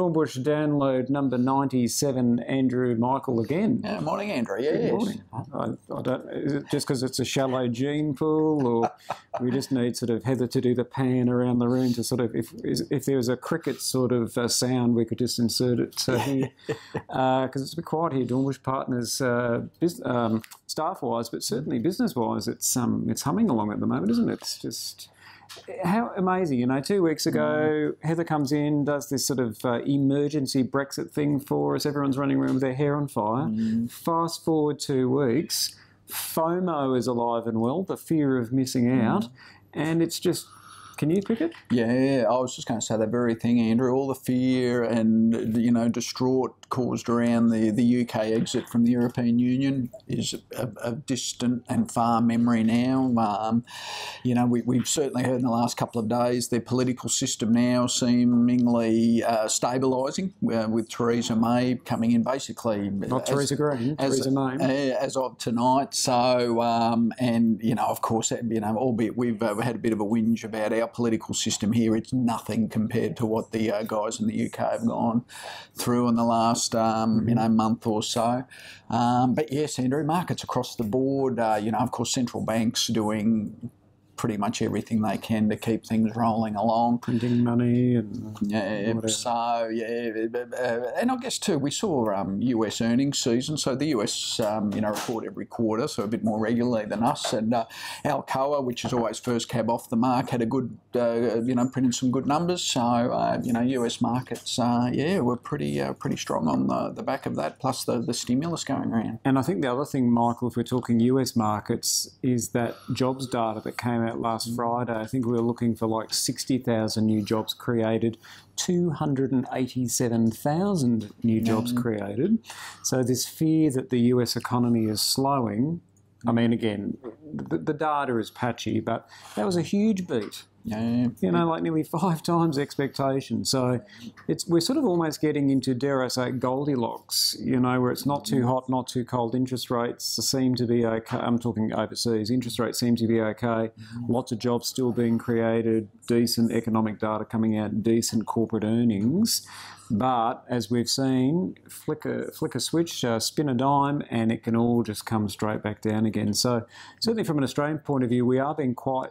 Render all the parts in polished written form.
Dornbusch download number 97, Andrew Michael again. Yeah, morning, Andrew. Yes. Good morning. I don't, is it just because it's a shallow gene pool, or we just need sort of Heather to do the pan around the room to sort of, if there was a cricket sort of sound, we could just insert it here. Because it's a bit quiet here, Dornbusch Partners, staff-wise, but certainly business-wise, it's humming along at the moment, isn't it? It's just... How amazing, 2 weeks ago, Heather comes in, does this sort of emergency Brexit thing for us. Everyone's running around with their hair on fire. Fast forward 2 weeks, FOMO is alive and well, the fear of missing out, and it's just... Can you pick it? Yeah, I was just going to say that very thing, Andrew. All the fear and, distraught caused around the UK exit from the European Union is a distant and far memory now. We've certainly heard in the last couple of days the political system now seemingly stabilising with Theresa May coming in basically. Not Theresa Green, Theresa May. As of tonight. So, of course, albeit we've had a bit of a whinge about our political system here, it's nothing compared to what the guys in the UK have gone through in the last month or so. But yes, Andrew, markets across the board, of course, central banks doing pretty much everything they can to keep things rolling along. Printing money and whatever. So, and I guess too, we saw US earnings season, so the US, report every quarter, so a bit more regularly than us, and Alcoa, which is always first cab off the mark, had a good, printed some good numbers, so, US markets, were pretty strong on the back of that, plus the stimulus going around. And I think the other thing, Michael, if we're talking US markets, is that jobs data that came out last Friday. I think we were looking for like 60,000 new jobs created, 287,000 new jobs created. So this fear that the US economy is slowing, I mean, again, the data is patchy, but that was a huge beat. Like nearly 5 times expectation. So we're sort of almost getting into, dare I say, Goldilocks, where it's not too hot, not too cold. Interest rates seem to be okay. I'm talking overseas. Interest rates seem to be okay. Lots of jobs still being created, decent economic data coming out, decent corporate earnings. But as we've seen, flick a switch, spin a dime, and it can all just come straight back down again. So certainly from an Australian point of view, we are being quite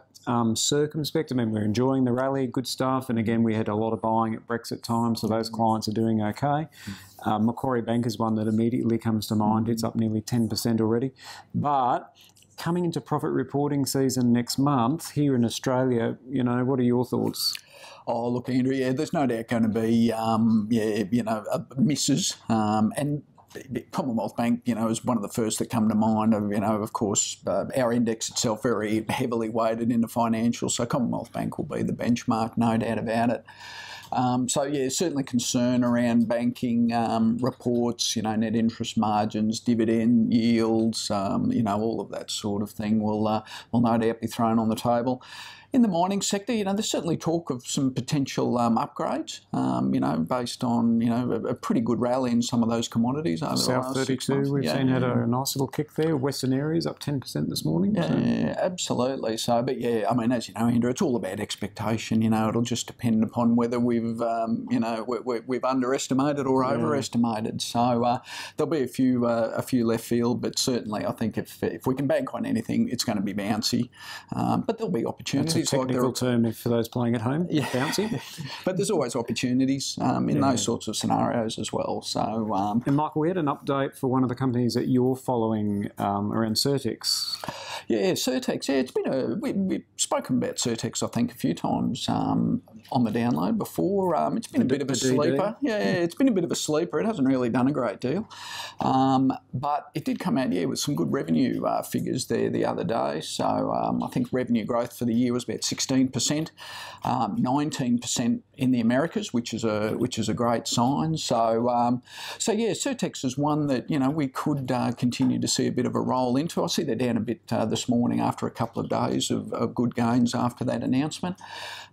circumspect. I mean, we're enjoying the rally, good stuff. And again, we had a lot of buying at Brexit time, so those clients are doing okay. Macquarie Bank is one that immediately comes to mind. It's up nearly 10% already. But coming into profit reporting season next month here in Australia, what are your thoughts? Oh, look, Andrew, there's no doubt going to be, misses. And Commonwealth Bank, is one of the first that come to mind. Of course, our index itself very heavily weighted into financials, so Commonwealth Bank will be the benchmark, no doubt about it. Certainly concern around banking reports, net interest margins, dividend yields, all of that sort of thing will no doubt be thrown on the table. In the mining sector, there's certainly talk of some potential upgrades, based on, a pretty good rally in some of those commodities over the last 6 South 32, months. we've seen had a nice little kick there. Western areas up 10% this morning. Yeah, absolutely. So, but as you know, Andrew, it's all about expectation. It'll just depend upon whether we've underestimated or overestimated. So there'll be a few left field, but certainly I think if we can bank on anything, it's going to be bouncy. But there'll be opportunities. Technical term for those playing at home, bouncy. But there's always opportunities in those sorts of scenarios as well. So, and Michael, we had an update for one of the companies that you're following around Certex. Yeah, Certex. Yeah, it's been we've spoken about Certex, I think, a few times on the download before. It's been a bit of a sleeper. Yeah, it's been a bit of a sleeper. It hasn't really done a great deal, but it did come out with some good revenue figures there the other day. So I think revenue growth for the year was about 16%, 19% in the Americas, which is a great sign. So Certex is one that we could continue to see a bit of a roll into. I see they're down a bit this morning after a couple of days of good gains after that announcement.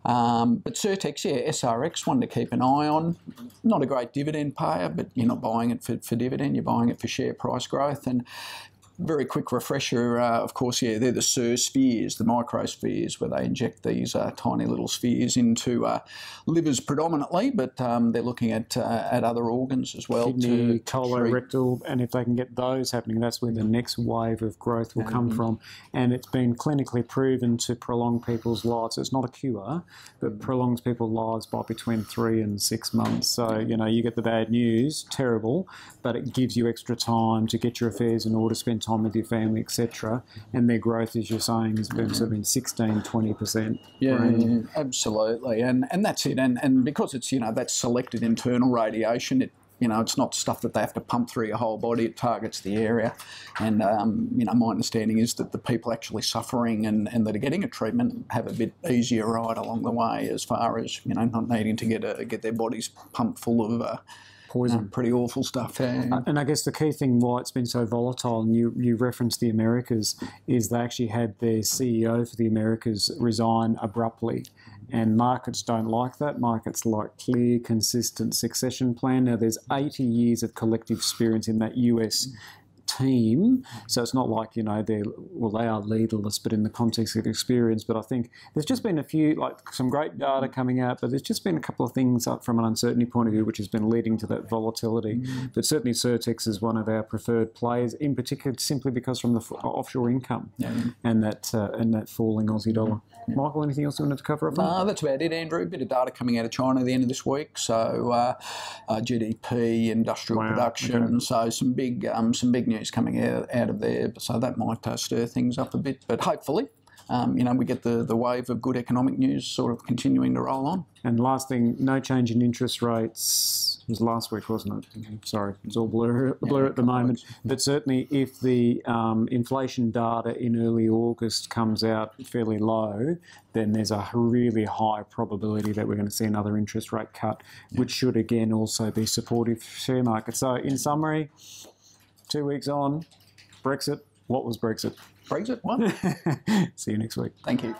But Certex, SRX, one to keep an eye on. Not a great dividend payer, but you're not buying it for dividend, you're buying it for share price growth. And very quick refresher, of course, yeah, they're the spheres, the microspheres, where they inject these tiny little spheres into livers predominantly, but they're looking at other organs as well. Kidney, colorectal, and if they can get those happening, that's where the next wave of growth will come from. And it's been clinically proven to prolong people's lives. It's not a cure, but prolongs people's lives by between 3 and 6 months. So, you get the bad news, terrible, but it gives you extra time to get your affairs in order, spend time with your family, etc. And their growth, as you're saying, has been sort of been 16, 20%. Yeah, absolutely. And that's it. And because it's, that's selected internal radiation, it's not stuff that they have to pump through your whole body. It targets the area. And, my understanding is that the people actually suffering and that are getting a treatment have a bit easier ride along the way as far as, not needing to get their bodies pumped full of poison. Pretty awful stuff. Yeah. And I guess the key thing why it's been so volatile, and you referenced the Americas, is they actually had their CEO for the Americas resign abruptly. And markets don't like that. Markets like clear, consistent succession plan. Now, there's 80 years of collective experience in that US team, so it's not like they are leaderless, but in the context of experience. But I think there's just been a few, some great data coming out, but there's just been a couple of things up from an uncertainty point of view which has been leading to that volatility. But certainly Certex is one of our preferred players, in particular simply because from the offshore income and that falling Aussie dollar. Michael, anything else you wanted to cover up? No, that's about it, Andrew. A bit of data coming out of China at the end of this week. So GDP, industrial production. So some big news coming out of there. So that might stir things up a bit. But hopefully, we get the wave of good economic news sort of continuing to roll on. And last thing, no change in interest rates. It was last week, wasn't it? Sorry, it's all blur at the moment. But certainly if the inflation data in early August comes out fairly low, then there's a really high probability that we're going to see another interest rate cut, which should again also be supportive for share market. So in summary, 2 weeks on, Brexit. What was Brexit? Brexit, what? See you next week. Thank you.